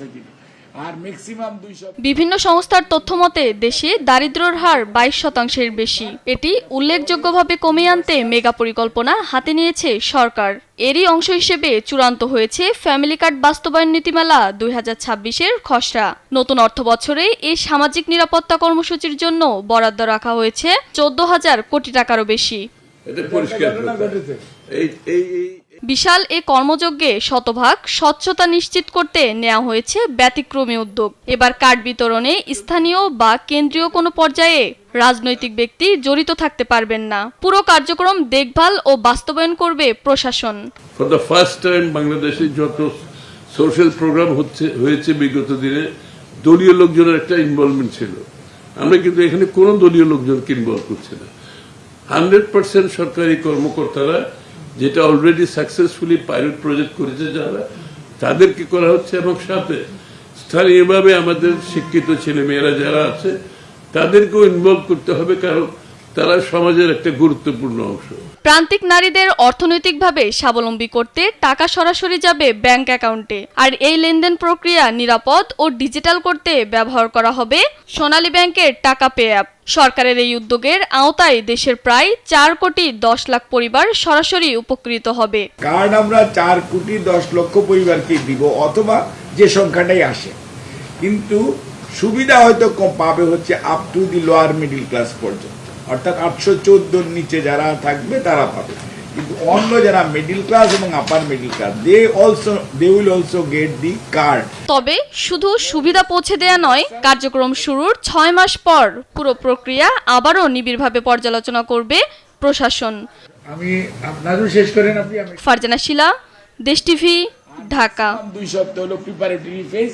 আছে কিনা। আর ম্যাক্সিমাম 200। বিভিন্ন সংস্থার তথ্যমতে দেশে দারিদ্র্যের হার 22% বেশি। এটি উল্লেখযোগ্যভাবে কমিয়ে আনতে মেগা পরিকল্পনা হাতে নিয়েছে সরকার। এরই অংশ হিসেবে চূড়ান্ত হয়েছে ফ্যামিলি কার্ড বাস্তবায়ন নীতিমালা 2026-এর খসড়া। নতুন অর্থবছরে এই সামাজিক নিরাপত্তা কর্মসূচির জন্য বরাদ্দ রাখা হয়েছে 14,000 কোটি টাকারও বেশি। এটা পরিষ্কার বিশাল এ কর্মযজ্ঞে শতভাগ স্বচ্ছতা নিশ্চিত করতে নেওয়া হয়েছে ব্যতিক্রমী উদ্যোগ। এবার কার্ড বিতরণে স্থানীয় বা কেন্দ্রীয় কোনো পর্যায়ে রাজনৈতিক ব্যক্তি জড়িত থাকতে পারবেন না। পুরো কার্যক্রম দেখভাল ও বাস্তবায়ন করবে প্রশাসন। ফর দ্য ফার্স্ট টাইম বাংলাদেশে যত সোশ্যাল প্রোগ্রাম হয়েছে বিগত দিনে দলীয় লোকজনের একটা ইনভলভমেন্ট ছিল। আমরা কিন্তু এখানে কোনো দলীয় লোকজনকে ইনভলভ করছি না। 100% সরকারি কর্মকর্তারা, যেটা অলরেডি সাকসেসফুলি পাইলট প্রজেক্ট করেছে যারা, তাদেরকে করা হচ্ছে এবং সাথে স্থানীয়ভাবে আমাদের শিক্ষিত ছেলে মেয়েরা যারা আছে তাদেরকেও ইনভলভ করতে হবে, কারণ তারা সমাজের একটা গুরুত্বপূর্ণ অংশ। প্রান্তিক নারীদের অর্থনৈতিকভাবে স্বাবলম্বী করতে টাকা সরাসরি যাবে ব্যাংক অ্যাকাউন্টে। আর এই লেনদেন প্রক্রিয়া নিরাপদ ও ডিজিটাল করতে ব্যবহার করা হবে সোনালী ব্যাংকের টাকা পে অ্যাপ। সরকারের এই উদ্যোগের আওতায় দেশের প্রায় 4 কোটি 10 লাখ পরিবার সরাসরি উপকৃত হবে। কার্ড আমরা 4 কোটি 10 লক্ষ পরিবারকে দিব, অথবা যে সংখ্যাটাই আসে, কিন্তু সুবিধা হয়তো কম পাবে হচ্ছে up to the lower middle class পর্যন্ত, অর্থাৎ 814 নিচে যারা থাকবে তারা পাবে। কিন্তু অন্য যারা মিডিল ক্লাস এবং upper middle class, they will also get the card. তবে শুধু সুবিধা পৌঁছে দেয়া নয়, কার্যক্রম শুরুর 6 মাস পর পুরো প্রক্রিয়া আবারও নিবিড়ভাবে পর্যালোচনা করবে প্রশাসন। আমি আপনারও শেষ করেন আপনি। ফারজানা শিলা, দেশ টিভি, ঢাকা। 2 সপ্তাহ হলো প্রিপারেটরি ফেজ।